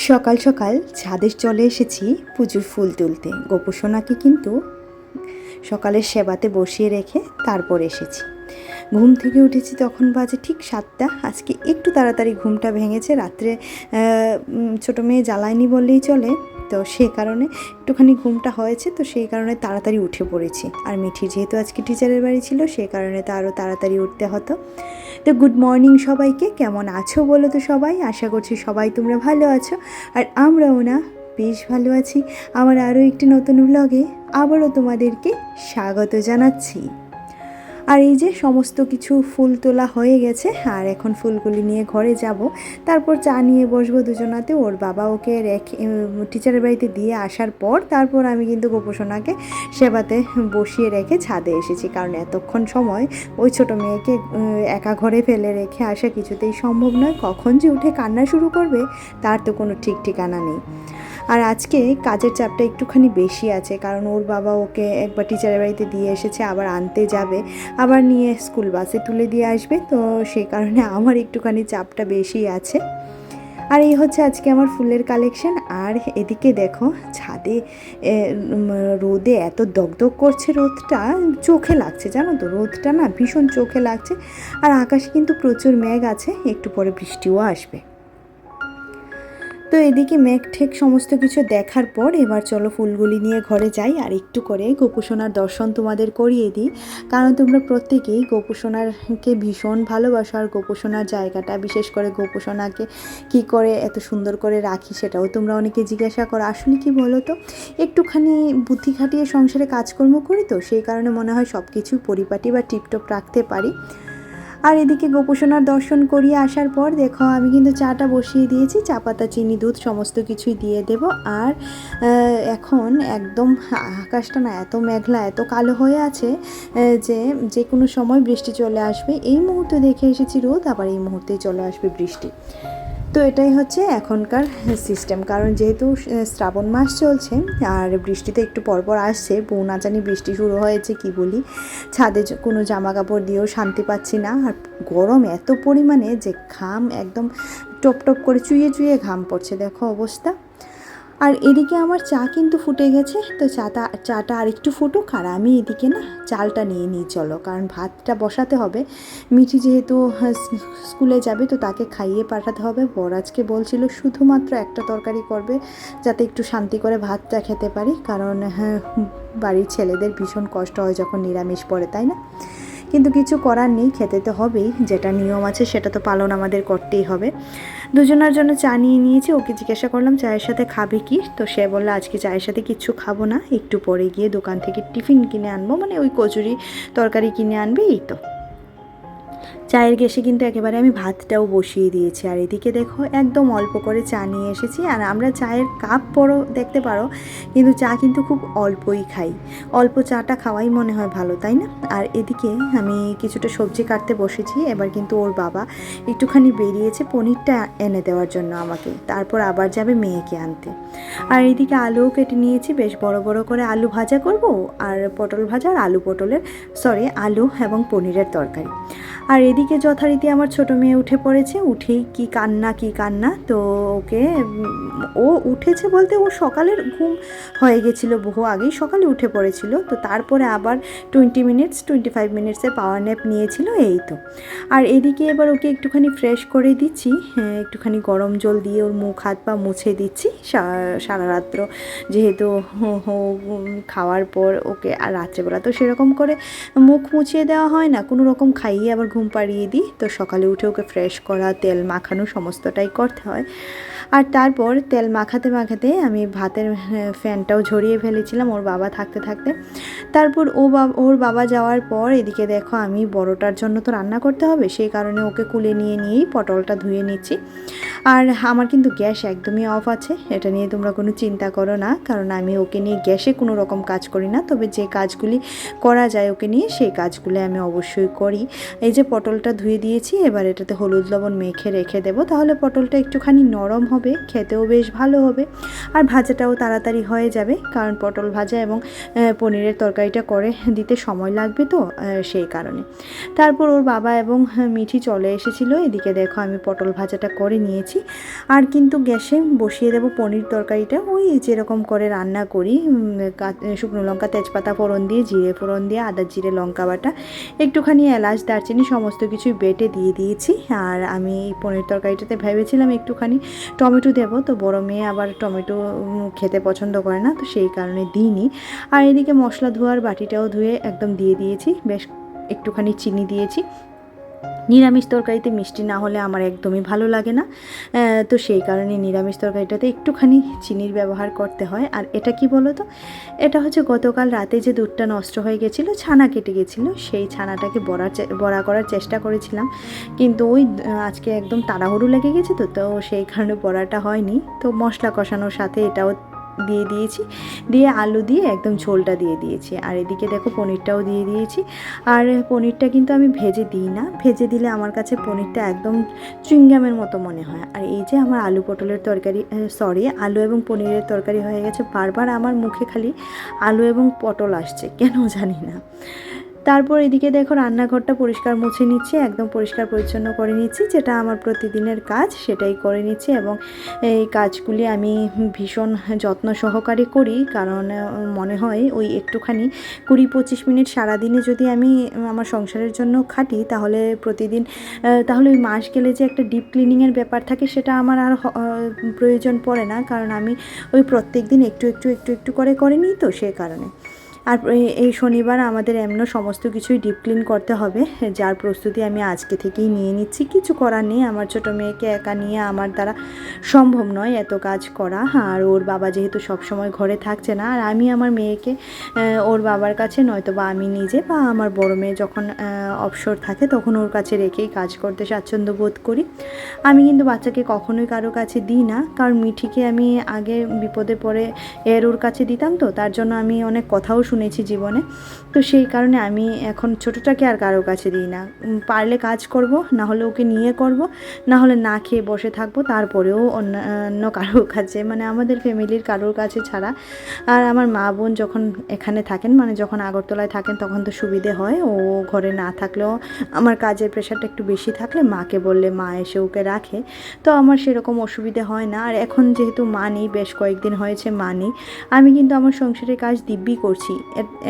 সকাল সকাল ছাদে চলে এসেছি পুজোর ফুল তুলতে। গোপুসোনাকে কিন্তু সকালের সেবাতে বসিয়ে রেখে তারপর এসেছি। ঘুম থেকে উঠেছি তখন বাজে ঠিক 7টা। আজকে একটু তাড়াতাড়ি ঘুমটা ভেঙেছে, রাত্রে ছোটো মেয়ে জ্বালায়নি বললেই চলে, তো সেই কারণে একটুখানি ঘুমটা হয়েছে, তো সেই কারণে তাড়াতাড়ি উঠে পড়েছি। আর মিঠি যেহেতু আজকে টিচারের বাড়ি ছিল, সেই কারণে তো আরও তাড়াতাড়ি উঠতে হতো। তো গুড মর্নিং সবাইকে, কেমন আছো বলো তো সবাই? আশা করছি সবাই তোমরা ভালো আছো, আর আমরাও না বেশ ভালো আছি। আমার আরও একটি নতুন ব্লগে আবারও তোমাদেরকে স্বাগত জানাচ্ছি। আর এই যে সমস্ত কিছু ফুল তোলা হয়ে গেছে, আর এখন ফুলগুলি নিয়ে ঘরে যাব, তারপর চা নিয়ে বসবো দুজনাতে। ওর বাবা ওকে রেখে টিচারের বাড়িতে দিয়ে আসার পর তারপর আমি কিন্তু গোপোষণাকে সেবাতে বসিয়ে রেখে ছাদে এসেছি, কারণ এতক্ষণ সময় ওই ছোটো মেয়েকে একা ঘরে ফেলে রেখে আসা কিছুতেই সম্ভব নয়। কখন যে উঠে কান্না শুরু করবে তার তো কোনো ঠিক ঠিকানা নেই। আর আজকে কাজের চাপটা একটুখানি বেশি আছে, কারণ ওর বাবা ওকে একবার টিচারের বাড়িতে দিয়ে এসেছে, আবার আনতে যাবে, আবার নিয়ে স্কুল বাসে তুলে দিয়ে আসবে, তো সেই কারণে আমার একটুখানি চাপটা বেশি আছে। আর এই হচ্ছে আজকে আমার ফুলের কালেকশন। আর এদিকে দেখো ছাদে রোদে এত দগদগ করছে, রোদটা চোখে লাগছে, জানো তো, রোদটা না ভীষণ চোখে লাগছে। আর আকাশে কিন্তু প্রচুর মেঘ আছে, একটু পরে বৃষ্টিও আসবে। তো এদিকে মেঘ ঠেক সমস্ত কিছু দেখার পর এবার চলো ফুলগুলি নিয়ে ঘরে যাই, আর একটু করে গোপুসোনার দর্শন তোমাদের করিয়ে দিই, কারণ তোমরা প্রত্যেকেই গোপুসোনারকে ভীষণ ভালোবাসো। আর গোপুসোনার জায়গাটা, বিশেষ করে গোপুসোনাকে কী করে এত সুন্দর করে রাখি সেটাও তোমরা অনেকে জিজ্ঞাসা করো। আসলে কি বলো তো, একটুখানি বুদ্ধি খাটিয়ে সংসারে কাজকর্ম করি, তো সেই কারণে মনে হয় সব কিছু পরিপাটি বা টিপটপ রাখতে পারি। আর এদিকে গোপুসোনার দর্শন করিয়ে আসার পর দেখো আমি কিন্তু চাটা বসিয়ে দিয়েছি, চা পাতা চিনি দুধ সমস্ত কিছুই দিয়ে দেব। আর এখন একদম আকাশটা না এত মেঘলা এত কালো হয়ে আছে যে যে কোনো সময় বৃষ্টি চলে আসবে। এই মুহূর্তে দেখে এসেছি রোদ, আবার এই মুহূর্তেই চলে আসবে বৃষ্টি। তো এটাই হচ্ছে এখনকার সিস্টেম, কারণ যেহেতু শ্রাবণ মাস চলছে আর বৃষ্টিতে একটু পরপর আসছে, বউ না জানি বৃষ্টি শুরু হয়েছে কি বলি, ছাদে কোনো জামা কাপড় দিয়েও শান্তি পাচ্ছি না। আর গরম এত পরিমাণে যে ঘাম একদম টপ টপ করে চুইয়ে চুইয়ে ঘাম পড়ছে, দেখো অবস্থা। আর এদিকে আমার চা কিন্তু ফুটে গেছে, তো চাটা আর একটু ফুটুক, আর আমি এদিকে না চালটা নিয়ে নিই চলো, কারণ ভাতটা বসাতে হবে। মিঠি যেহেতু স্কুলে যাবে, তো তাকে খাইয়ে পাঠাতে হবে। বর আজকে বলছিল শুধুমাত্র একটা তরকারি করবে, যাতে একটু শান্তি করে ভাতটা খেতে পারি, কারণ বাড়ির ছেলেদের ভীষণ কষ্ট হয় যখন নিরামিষ পড়ে, তাই না? কিন্তু কিছু করার নেই, খেতে তো হবেই, যেটা নিয়ম আছে সেটা তো পালন আমাদের করতেই হবে। দুজনের জন্য চা নিয়ে নিয়েছি। ওকে জিজ্ঞাসা করলাম চায়ের সাথে খাবে কি, তো সে বললো আজকে চায়ের সাথে কিচ্ছু খাবো না, একটু পরে গিয়ে দোকান থেকে টিফিন কিনে আনবো, মানে ওই কচুরি তরকারি কিনে আনবে, এই তো। চায়ের গ্যাসে কিন্তু একেবারে আমি ভাতটাও বসিয়ে দিয়েছি। আর এদিকে দেখো একদম অল্প করে চা নিয়ে এসেছি, আর আমরা চায়ের কাপ বড় দেখতে পারো, কিন্তু চা কিন্তু খুব অল্পই খাই। অল্প চাটা খাওয়াই মনে হয় ভালো, তাই না? আর এদিকে আমি কিছুটা সবজি কাটতে বসেছি। এবার কিন্তু ওর বাবা একটুখানি বেরিয়েছে পনিরটা এনে দেওয়ার জন্য আমাকে, তারপর আবার যাবে মেয়েকে আনতে। আর এদিকে আলুও কেটে নিয়েছি, বেশ বড় বড় করে আলু ভাজা করব, আর পটল ভাজা, আর আলু এবং পনিরের তরকারি। আর এদিকে যথারীতি আমার ছোটো মেয়ে উঠে পড়েছে, উঠেই কি কান্না, তো ওকে ও উঠেছে বলতে ও সকালের ঘুম হয়ে গেছিলো, বহু আগেই সকালে উঠে পড়েছিল, তো তারপরে আবার 25 মিনিটসের পাওয়ার ন্যাপ নিয়েছিল, এই তো। আর এদিকে এবার ওকে একটুখানি ফ্রেশ করে দিচ্ছি, একটুখানি গরম জল দিয়ে ওর মুখ হাত পা মুছে দিচ্ছি সারা রাত্র, যেহেতু খাওয়ার পর ওকে, আর রাত্রেবেলা তো সেরকম করে মুখ মুছিয়ে দেওয়া হয় না, কোনো রকম খাইয়ে আবার ঘুম পাড়িয়ে দিই, তো সকালে উঠে ওকে ফ্রেশ করা, তেল মাখানো সমস্তটাই করতে হয়। আর তারপর তেল মাখাতে আমি ভাতের ফ্যানটাও ঝরিয়ে ফেলেছিলাম ওর বাবা থাকতে। তারপর ওর বাবা যাওয়ার পর এদিকে দেখো আমি বড়টার জন্য তো রান্না করতে হবে, সেই কারণে ওকে কুলে নিয়েই পটলটা ধুয়ে নিচ্ছি। আর আমার কিন্তু গ্যাস একদমই অফ আছে, এটা নিয়ে তোমরা কোনো চিন্তা করো না, কারণ আমি ওকে নিয়ে গ্যাসে কোনো রকম কাজ করি না, তবে যে কাজগুলি করা যায় ওকে নিয়ে সেই কাজগুলি আমি অবশ্যই করি। এই যে পটলটা ধুয়ে দিয়েছি, এবার এটাতে হলুদ লবণ মেখে রেখে দেবো, তাহলে পটলটা একটুখানি নরম হবে, খেতেও বেশ ভালো হবে, আর ভাজাটাও তাড়াতাড়ি হয়ে যাবে, কারণ পটল ভাজা এবং পনিরের তরকারিটা করে দিতে সময় লাগবে, তো সেই কারণে। তারপর ওর বাবা এবং মিঠি চলে এসেছিলো। এদিকে দেখো আমি পটল ভাজাটা করে নিয়েছি। নিয়েছি। আর কিন্তু গ্যাসে বসিয়ে দেবো পনির তরকারিটা ওই যেরকম করে রান্না করি, শুকনো লঙ্কা তেজপাতা ফোড়ন দিয়ে, জিরে ফোড়ন দিয়ে, আদা জিরে লঙ্কা বাটা, একটুখানি এলাচ দারচিনি সমস্ত কিছুই বেটে দিয়ে দিয়েছি। আর আমি এই পনির তরকারিটাতে ভেবেছিলাম একটুখানি টমেটো দেবো, তো বড় মেয়ে আবার টমেটো খেতে পছন্দ করে না, তো সেই কারণে দিইনি। আর এদিকে মশলা ধোয়ার বাটিটাও ধুয়ে একদম দিয়ে দিয়েছি, বেশ একটুখানি চিনি দিয়েছি। নিরামিষ তরকারিতে মিষ্টি না হলে আমার একদমই ভালো লাগে না, তো সেই কারণে নিরামিষ তরকারিটাতে একটুখানি চিনির ব্যবহার করতে হয়। আর এটা কি বলো তো, এটা হচ্ছে গতকাল রাতে যে দুধটা নষ্ট হয়ে গেছিলো, ছানা কেটে গেছিলো, সেই ছানাটাকে বড়া করার চেষ্টা করেছিলাম, কিন্তু ওই আজকে একদম তাড়াহুড়ো লেগে গেছে, তো সেই কারণে বড়াটা হয়নি। তো মশলা কষানোর সাথে এটাও দিয়ে দিয়েছি, দিয়ে আলু দিয়ে একদম ঝোলটা দিয়ে দিয়েছি। আর এদিকে দেখো পনিরটাও দিয়ে দিয়েছি। আর পনিরটা কিন্তু আমি ভেজে দিই না, ভেজে দিলে আমার কাছে পনিরটা একদম চুইংগামের মতো মনে হয়। আর এই যে আমার আলু পটলের তরকারি, আলু এবং পনিরের তরকারি হয়ে গেছে। বারবার আমার মুখে খালি আলু এবং পটল আসছে, কেন জানি না। তারপর এদিকে দেখো রান্নাঘরটা পরিষ্কার মুছে নিচ্ছি, একদম পরিষ্কার পরিচ্ছন্ন করে নিচ্ছি, যেটা আমার প্রতিদিনের কাজ সেটাই করে নিচ্ছি। এবং এই কাজগুলি আমি ভীষণ যত্ন সহকারে করি, কারণ মনে হয় ওই একটুখানি 20-25 মিনিট সারাদিনে যদি আমি আমার সংসারের জন্য খাটি, তাহলে প্রতিদিন তাহলে ওই মাস গেলে যে একটা ডিপ ক্লিনিংয়ের ব্যাপার থাকে, সেটা আমার আর প্রয়োজন পড়ে না, কারণ আমি ওই প্রত্যেক দিন একটু একটু একটু একটু করে নিই, তো সে কারণে। আর এই শনিবার আমাদের এমন সমস্ত কিছুই ডিপ ক্লিন করতে হবে, যার প্রস্তুতি আমি আজকে থেকেই নিয়ে নিচ্ছি। কিছু করার নেই, আমার ছোটো মেয়েকে একা নিয়ে আমার দ্বারা সম্ভব নয় এত কাজ করা। আর ওর বাবা যেহেতু সব সময় ঘরে থাকছে না, আর আমি আমার মেয়েকে ওর বাবার কাছে, নয়তো বা আমি নিজে বা আমার বড় মেয়ে যখন অবসর থাকে তখন ওর কাছে রেখেই কাজ করতে স্বাচ্ছন্দ্য বোধ করি। আমি কিন্তু বাচ্চাকে কখনোই কারো কাছে দিই না, কারণ মিঠিকে আমি আগে বিপদে পড়ে ওর কাছে দিতাম, তো তার জন্য আমি অনেক কথাও শুনেছি জীবনে, তো সেই কারণে আমি এখন ছোটোটাকে আর কারো কাছে দিই না। পারলে কাজ করব, না হলে ওকে নিয়ে করব, না হলে না খেয়ে বসে থাকবো, তারপরেও অন্য কারোর কাছে, মানে আমাদের ফ্যামিলির কারোর কাছে ছাড়া। আর আমার মা বোন যখন এখানে থাকেন, মানে যখন আগরতলায় থাকেন, তখন তো সুবিধে হয়, ও ঘরে না থাকলেও আমার কাজের প্রেশারটা একটু বেশি থাকলে মাকে বললে মা এসে ওকে রাখে, তো আমার সেরকম অসুবিধে হয় না। আর এখন যেহেতু মা নেই, বেশ কয়েকদিন হয়েছে মা নেই, আমি কিন্তু আমার সংসারের কাজ দিব্যি করছি।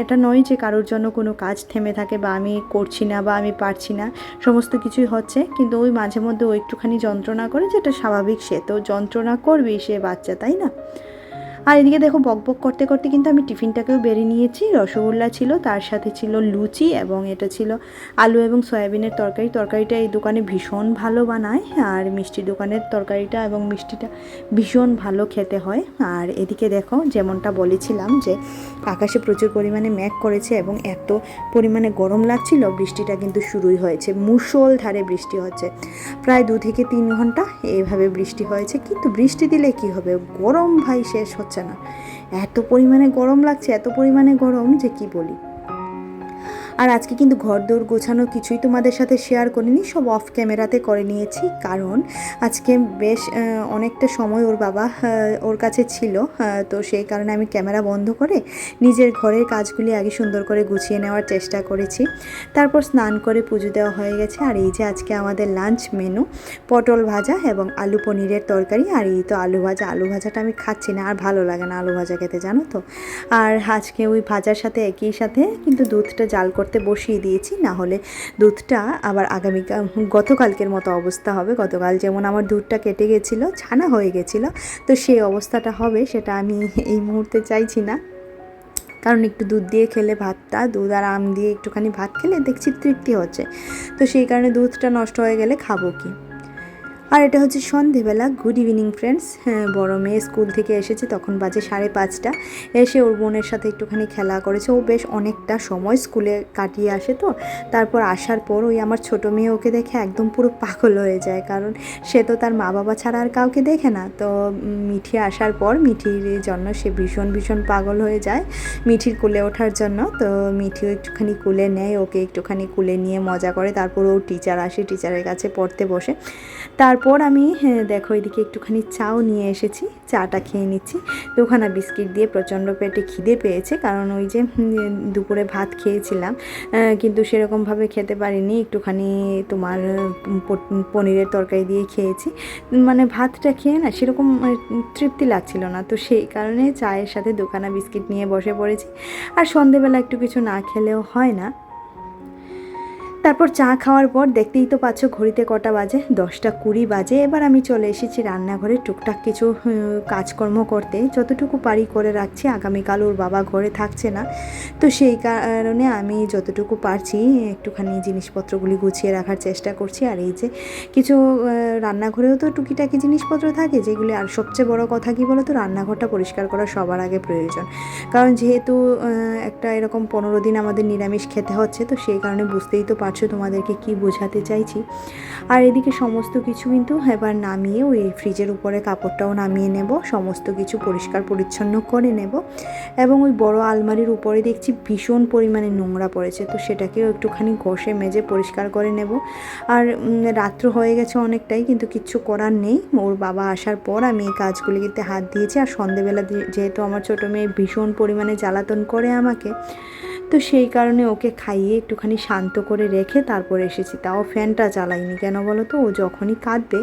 এটা নয় যে কারোর জন্য কোনো কাজ থেমে থাকে বা আমি করছি না বা আমি পারছি না, সমস্ত কিছুই হচ্ছে, কিন্তু ওই মাঝে মধ্যে ও একটুখানি যন্ত্রণা করে, যেটা স্বাভাবিক, সে তো যন্ত্রণা করবেই, সে বাচ্চা, তাই না। আর এদিকে দেখো বকবক করতে করতে কিন্তু আমি টিফিনটাকেও বেড়ে নিয়েছি। রসগোল্লা ছিল, তার সাথে ছিল লুচি, এবং এটা ছিল আলু এবং সয়াবিনের তরকারি। তরকারিটা এই দোকানে ভীষণ ভালো বানায়, আর মিষ্টি দোকানের তরকারিটা এবং মিষ্টিটা ভীষণ ভালো খেতে হয়। আর এদিকে দেখো যেমনটা বলেছিলাম যে আকাশে প্রচুর পরিমাণে মেঘ করেছে এবং এত পরিমাণে গরম লাগছিল, বৃষ্টিটা কিন্তু শুরুই হয়েছে, মুষলধারে বৃষ্টি হচ্ছে, প্রায় 2 থেকে 3 ঘন্টা এইভাবে বৃষ্টি হয়েছে। কিন্তু বৃষ্টি দিলে কি হবে, গরম ভাই শেষ হচ্ছে না, এত পরিমাণে গরম লাগছে, এত পরিমাণে গরম যে কি বলি। আর আজকে কিন্তু ঘর দৌড় গোছানো কিছুই তোমাদের সাথে শেয়ার করিনি, সব অফ ক্যামেরাতে করে নিয়েছি, কারণ আজকে বেশ অনেকটা সময় ওর বাবা ওর কাছে ছিল, তো সেই কারণে আমি ক্যামেরা বন্ধ করে নিজের ঘরের কাজগুলি আগে সুন্দর করে গুছিয়ে নেওয়ার চেষ্টা করেছি। তারপর স্নান করে পুজো দেওয়া হয়ে গেছে। আর এই যে আজকে আমাদের লাঞ্চ মেনু, পটল ভাজা এবং আলু পনিরের তরকারি। আর এই তো আলু ভাজাটা আমি খাচ্ছি না, আর ভালো লাগে না আলু ভাজা খেতে, জানো তো। আর আজকে ওই ভাজার সাথে একই সাথে কিন্তু দুধটা জাল করতে বসিয়ে দিয়েছি, না হলে দুধটা আবার গতকালকের মতো অবস্থা হবে। গতকাল যেমন আমার দুধটা কেটে গেছিলো, ছানা হয়ে গেছিলো, তো সেই অবস্থাটা হবে, সেটা আমি এই মুহূর্তে চাইছি না, কারণ একটু দুধ দিয়ে খেলে, ভাতটা দুধ আর আম দিয়ে একটুখানি ভাত খেলে দেখছি তৃপ্তি হচ্ছে, তো সেই কারণে দুধটা নষ্ট হয়ে গেলে খাবো কি। আর এটা হচ্ছে সন্ধেবেলা। Good evening friends. বড় মেয়ে স্কুল থেকে এসেছে, তখন বাজে 5:30। এসে ওর বোনের সাথে একটুখানি খেলা করেছে, ও বেশ অনেকটা সময় স্কুলে কাটিয়ে আসে, তো তারপর আসার পর ওই আমার ছোটো মেয়ে ওকে দেখে একদম পুরো পাগল হয়ে যায়, কারণ সে তো তার মা বাবা ছাড়া আর কাউকে দেখে না। তো মিঠি আসার পর মিঠির জন্য সে ভীষণ ভীষণ পাগল হয়ে যায়, মিঠির কোলে ওঠার জন্য। তো মিঠিও একটুখানি কোলে নেয়, ওকে একটুখানি কোলে নিয়ে মজা করে। তারপর ও টিচার আসে, টিচারের কাছে পড়তে বসে। তারপর তারপর আমি দেখো এদিকে একটুখানি চাও নিয়ে এসেছি, চাটা খেয়ে নিচ্ছি। 2খানা বিস্কিট দিয়ে প্রচণ্ড পেটে খিদে পেয়েছে, কারণ ওই যে দুপুরে ভাত খেয়েছিলাম কিন্তু সেরকমভাবে খেতে পারিনি, একটুখানি তোমার পনিরের তরকারি দিয়ে খেয়েছি। মানে ভাতটা খেয়ে না সেরকম তৃপ্তি লাগছিল না, তো সেই কারণে চায়ের সাথে 2খানা বিস্কিট নিয়ে বসে পড়েছি। আর সন্ধেবেলা একটু কিছু না খেলেও হয় না। তারপর চা খাওয়ার পর দেখতেই তো পাচ্ছ ঘড়িতে কটা বাজে, 10:20 বাজে। এবার আমি চলে এসেছি রান্নাঘরে টুকটাক কিছু কাজকর্ম করতে, যতটুকু পারি করে রাখছি। আগামীকাল ওর বাবা ঘরে থাকছে না, তো সেই কারণে আমি যতটুকু পারছি একটুখানি জিনিসপত্রগুলি গুছিয়ে রাখার চেষ্টা করছি। আর এই যে কিছু রান্নাঘরেও তো টুকিটাকি জিনিসপত্র থাকে যেগুলি, আর সবচেয়ে বড় কথা কী বলো তো, রান্নাঘরটা পরিষ্কার করা সবার আগে প্রয়োজন। কারণ যেহেতু একটা এরকম 15 দিন আমাদের নিরামিষ খেতে হচ্ছে, তো সেই কারণে বুঝতেই তো পারছো তোমাদেরকে কি বোঝাতে চাইছি। আর এদিকে সমস্ত কিছু কিন্তু এবার নামিয়ে ওই ফ্রিজের উপরে কাপড়টাও নামিয়ে নেব, সমস্ত কিছু পরিষ্কার পরিচ্ছন্ন করে নেব। এবং ওই বড় আলমারির উপরে দেখছি ভীষণ পরিমাণে নোংরা পড়েছে, তো সেটাকেও একটুখানি ঘষে মেজে পরিষ্কার করে নেব। আর রাত্র হয়ে গেছে অনেকটাই, কিন্তু কিচ্ছু করার নেই। ওর বাবা আসার পর আমি এই কাজগুলিতে হাত দিয়েছি। আর সন্ধেবেলা যেহেতু আমার ছোটো মেয়ে ভীষণ পরিমাণে জ্বালাতন করে আমাকে, তো সেই কারণে ওকে খাইয়ে একটুখানি শান্ত করে রেখে তারপর এসেছি। তাও ফ্যানটা চালাইনি, কেন বলো তো, ও যখনই কাঁদবে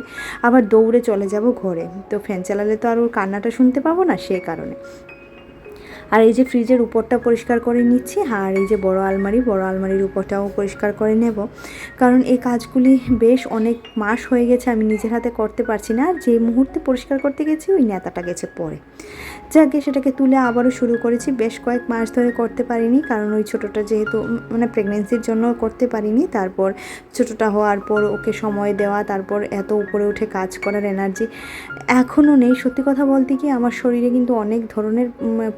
আবার দৌড়ে চলে যাব ঘরে, তো ফ্যান চালালে তো আর ওর কান্নাটা শুনতে পাবো না, সে কারণে। আর এই যে ফ্রিজের উপরটা পরিষ্কার করে নিচ্ছি, আর এই যে বড় আলমারির উপরটাও পরিষ্কার করে নেব। কারণ এই কাজগুলি বেশ অনেক মাস হয়ে গেছে আমি নিজের হাতে করতে পারছি না। আর যে মুহূর্তে পরিষ্কার করতে গেছি ওই নেতাটা গেছে পরে, যাকে সেটাকে তুলে আবারও শুরু করেছি। বেশ কয়েক মাস ধরে করতে পারিনি, কারণ ওই ছোটোটা যেহেতু মানে প্রেগনেন্সির জন্য করতে পারিনি। তারপর ছোটোটা হওয়ার পর ওকে সময় দেওয়া, তারপর এত উপরে উঠে কাজ করার এনার্জি এখনও নেই। সত্যি কথা বলতে কি, আমার শরীরে কিন্তু অনেক ধরনের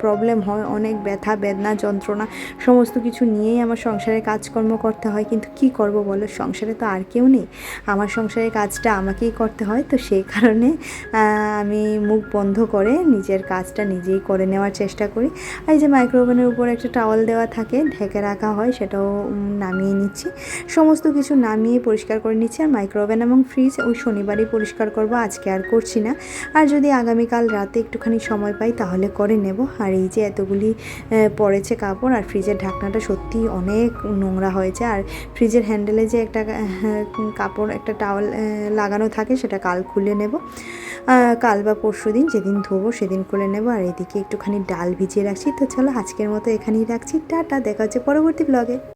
প্রবলেম হয়, অনেক ব্যথা বেদনা যন্ত্রণা সমস্ত কিছু নিয়েই আমার সংসারে কাজকর্ম করতে হয়। কিন্তু কি করব বলো, সংসারে তো আর কেউ নেই, আমার সংসারের কাজটা আমাকেই করতে হয়। তো সেই কারণে আমি মুখ বন্ধ করে নিজের কাজটা নিজেই করে নেওয়ার চেষ্টা করি। আর এই যে মাইক্রোওভেনের উপর একটা টাওয়াল দেওয়া থাকে, ঢেকে রাখা হয়, সেটাও নামিয়ে নিচ্ছি। সমস্ত কিছু নামিয়ে পরিষ্কার করে নিচ্ছি। আর মাইক্রোওভেন এবং ফ্রিজ ওই শনিবারই পরিষ্কার করব, আজকে আর করছি না। আর যদি আগামীকাল রাতে একটুখানি সময় পাই তাহলে করে নেব। আর এই যে এতগুলি পড়েছে কাপড়, আর ফ্রিজের ঢাকনাটা সত্যি অনেক নোংরা হয়েছে। আর ফ্রিজের হ্যান্ডেলে যে একটা কাপড়, একটা টাওয়াল লাগানো থাকে, সেটা কাল খুলে নেব, কাল বা পরশু দিন যেদিন ধোবো সেদিন খুলে নেব। আর এদিকে একটুখানি ডাল ভিজিয়ে রাখছি। তো চলো আজকের মতো এখানেই রাখছি, টাটা, দেখা হচ্ছে পরবর্তী ব্লগে।